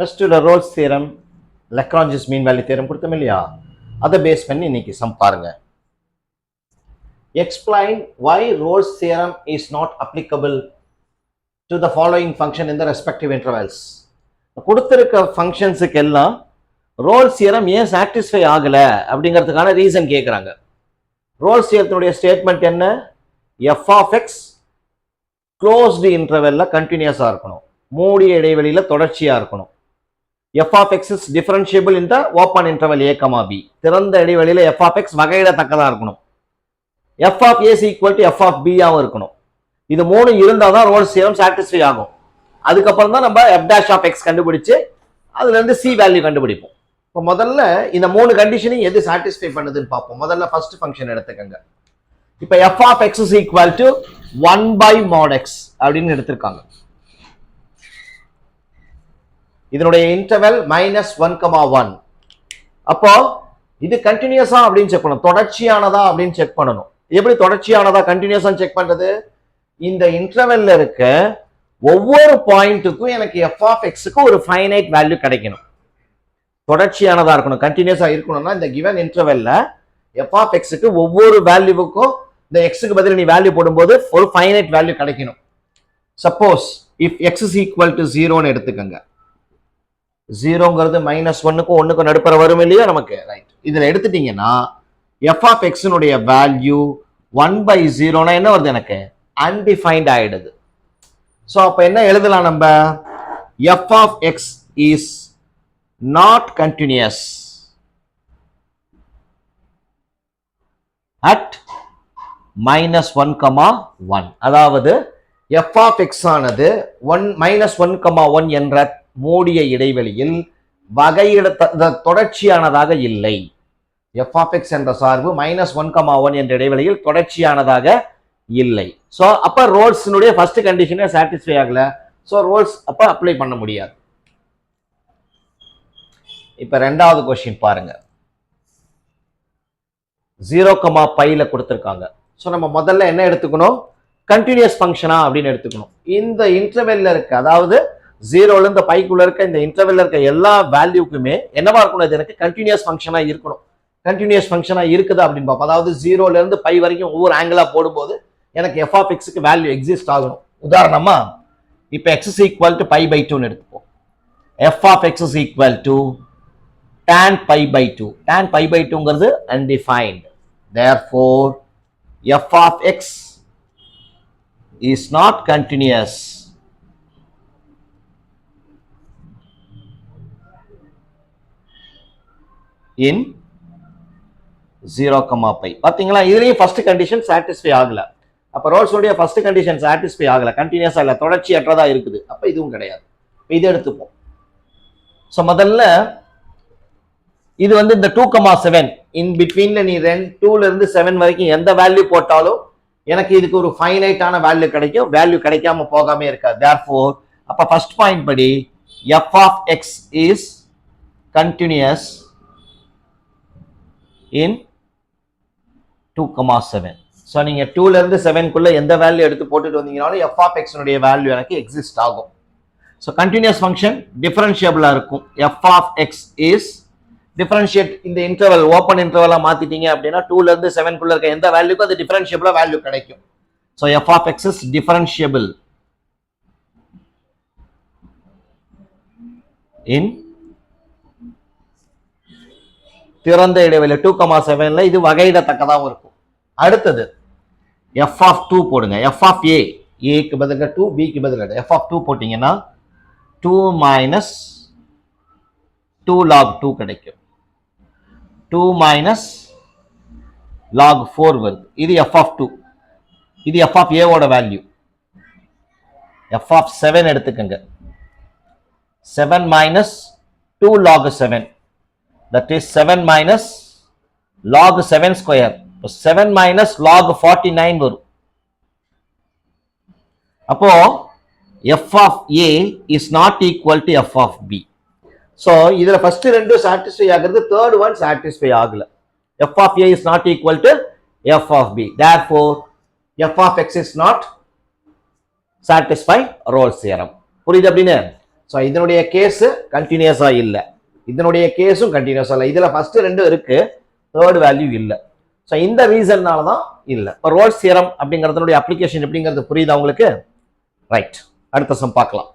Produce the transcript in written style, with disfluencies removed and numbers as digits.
Plus டூல Rolle's theorem, Lagrange's mean value theorem கொடுத்தோம் இல்லையா, அதை பேஸ் பண்ணி இன்னைக்கு சம் பாருங்க. Explain why Rolle's theorem is not applicable to the following function in the respective intervals. கொடுத்திருக்க ஃபங்க்ஷன்ஸுக்கு எல்லாம் ரோல்ஸ் தியரம் ஏன் சாட்டிஸ்ஃபை ஆகல அப்படிங்கிறதுக்கான ரீசன் கேட்குறாங்க. ரோல்ஸ் தியரத்தினுடைய ஸ்டேட்மெண்ட் என்ன? எஃப் ஆஃப் எக்ஸ் க்ளோஸ்டு இன்டர்வெல்ல கண்டினியூஸாக இருக்கணும், மூடிய இடைவெளியில் தொடர்ச்சியாக இருக்கணும். F of x is differentiable in the open interval a comma b, திறந்த இடைவெளியில் எஃப் ஆஃப் எக்ஸ் வகையிடத்தக்கதாக இருக்கணும். F of a equal to f of பியாவும் இருக்கணும். இது மூணு இருந்தால் தான் ரோல்ஸ் தியரம் சாட்டிஸ்ஃபை ஆகும். அதுக்கப்புறம் தான் நம்ம எஃப் டேஷ் ஆஃப் எக்ஸ் கண்டுபிடிச்சு அதுல இருந்து சி வேல்யூ கண்டுபிடிப்போம். இப்போ முதல்ல இந்த மூணு கண்டிஷனையும் எது சாட்டிஸ்ஃபை பண்ணுதுன்னு பார்ப்போம். முதல்ல ஃபர்ஸ்ட் ஃபங்க்ஷன் எடுத்துக்கங்க. இப்போ f of x is equal to 1/mod x அப்படின்னு எடுத்திருக்காங்க. இதனுடைய இன்டர்வல் -1,1. அப்போ இது கண்டினியூஸா அப்படின்னு செக் பண்ணணும், தொடர்ச்சியானதா அப்படின்னு செக் பண்ணணும். எப்படி தொடர்ச்சியானதா கண்டினியூஸா செக் பண்றது? இந்த இன்டர்வெல்ல இருக்க ஒவ்வொரு பாயிண்ட்டுக்கும் எனக்கு எஃப் ஆஃப் எக்ஸுக்கு ஒரு ஃபைனைட் வேல்யூ கிடைக்கணும். தொடர்ச்சியானதா இருக்கணும், கண்டினியூஸா இருக்கணும்னா இந்த கிவன் இன்டர்வெல்ல எஃப் ஆஃப் எக்ஸுக்கு ஒவ்வொரு வேல்யூவுக்கும் இந்த எக்ஸுக்கு பதில் நீ வேல்யூ போடும்போது ஒரு ஃபைனைட் வேல்யூ கிடைக்கணும். Suppose if x is equal to 0ன்னு எடுத்துக்கங்க. 0ங்கிறது -1க்கும் 1க்கும் நடுப்புற வரும் இல்லையா நமக்கு, ரைட். இதுல எடுத்துட்டீங்கன்னா எஃப் ஆஃப் எக்ஸினுடைய வேல்யூ 1/0னா என்ன வருது? எனக்கு அன்டிஃபைன்ட் ஆயிடுது. ஸோ அப்போ என்ன எழுதலாம் நம்ம? F of x is not continuous at -1,1. அதாவது எஃப் ஆஃப் எக்ஸ் ஆனது -1,1 என்ற மூடிய இடைவெளியில் வகையிட தொடர்ச்சியானதாக இல்லை. எஃப் ஆஃப் எக்ஸ் என்ற சார்பு -1,1 என்ற இடைவெளியில் தொடர்ச்சியானதாக இல்லை. ஸோ அப்ப ரோல்ஸ்னுடைய ஃபர்ஸ்ட் கண்டிஷனே சாட்டிஸ்ஃபை ஆகல. ஸோ ரோல்ஸ் அப்ப அப்ளை பண்ண முடியாது. இப்ப ரெண்டாவது கொஸ்டின் பாருங்க. 0,π கொடுத்திருக்காங்க. ஸோ நம்ம முதல்ல என்ன எடுத்துக்கணும்? கண்டினியூஸ் ஃபங்க்ஷனா அப்படின்னு எடுத்துக்கணும். இந்த இன்டர்வெல்ல இருக்கு, அதாவது 0ல இருந்து பைக்குள்ள இருக்க இந்த இன்டர்வெல்ல இருக்க எல்லா வேல்யூக்குமே என்னவா இருக்கணும்? இது எனக்கு கண்டினியூஸ் ஃபங்க்ஷனா இருக்கணும். கண்டினியூஸ் ஃபங்க்ஷனா இருக்குதா அப்படின்னு பார்ப்போம். அதாவது 0ல இருந்து பை வரைக்கும் ஒவ்வொரு ஆங்கிளா போடும்போது எனக்கு எஃப் ஆஃப் எக்ஸுக்கு வேல்யூ எக்ஸிஸ்ட் ஆகணும். உதாரணமா இப்போ எக்ஸ் இஸ் ஈக்குவல் டு π/2ன்னு எடுத்துப்போம். F of x is equal to tan π/2. tan π/2ங்கிறது undefined. therefore f of x is not continuous in 0,π. பாத்தீங்களா, இதுலயும் ஃபர்ஸ்ட் கண்டிஷன் சாட்டிஸ்ஃபை ஆகல. அப்ப ரோல்ஸோடைய ஃபர்ஸ்ட் கண்டிஷன் சாட்டிஸ்ஃபை ஆகல, கண்டினியூஸா இல்ல, தொடர்ச்சியற்றதா இருக்குது. அப்ப இதுவும் கிடையாது. இது எடுத்துப்போம். சோ முதல்ல இது வந்து இந்த 2,7 இன் பிட்வீன்ல நீ 2ல இருந்து 7 வரைக்கும் எந்த வேல்யூ போட்டாலும் எனக்கு இதுக்கு ஒரு ஃபைனைட்டான வேல்யூ கிடைக்கும். வேல்யூ கிடைக்காம போகாம இருக்காது. therefore அப்ப ஃபர்ஸ்ட் பாயிண்ட் படி f of x is continuous in 2,7. So நீங்க 2ல இருந்து 7க்குள்ள எந்த வேல்யூ எடுத்து போட்டுட்டு வந்தீங்கனாலும் எஃப் ஆஃப் எக்ஸ் வேல்யூ எனக்கு எக்ஸிஸ்ட் ஆகும். ஸோ கண்டினியூஸ் ஃபங்க்ஷன் டிஃபரன்ஷியபிளா இருக்கும். F of x is differentiate இந்த இன்டர்வல் ஓப்பன் இன்டர்வலா மாத்திட்டீங்க அப்படின்னா 2ல இருந்து 7க்குள்ள இருக்க எந்த வேல்யூக்கும் அது டிஃபரன்ஷியபிளா வேல்யூ கிடைக்கும். So f of x is differentiable in திறந்த இடைவெளி 2,7ல இது வகையிடத்தக்கதாகவும் இருக்கும். அடுத்தது எஃப் ஆஃப் 2 போடுங்க. எஃப் ஆஃப் ஏக்கு பதிலாக 2, பிக்கு பதிலாக எஃப் ஆஃப் 2 போட்டீங்கன்னா 2 - 2 log 2 கிடைக்கும். 2 - log 4 வருது. இது எஃப் ஆஃப் 2. இது எஃப் ஆஃப் ஏவோட வேல்யூ. எஃப் ஆஃப் 7 எடுத்துக்கங்க. 7 - 2 log 7. That is 7 minus log 7 square. 7 minus log 49 வரும். அப்போ f of a is not equal to f of b. So இதுல first ரெண்டு satisfy ஆகிறது, third one satisfy ஆகல. f of a is not equal to f of b. Therefore f of x is not satisfy Rolle's theorem. புரியுது அப்படின்னு? So இதனுடைய case கண்டினியூஸா இல்லை, இதனுடைய கேஸும் கண்டினியூஸா இல்லை. இதுல ஃபர்ஸ்ட் ரெண்டும் இருக்கு, தேர்ட் வேல்யூ இல்லை. ஸோ இந்த ரீசன்னால தான் இல்லை. ரோல்ஸ் தியரம் அப்படிங்கிறதுனுடைய அப்ளிகேஷன் எப்படிங்கிறது புரியுதா உங்களுக்கு? ரைட், அடுத்த சம் பார்க்கலாம்.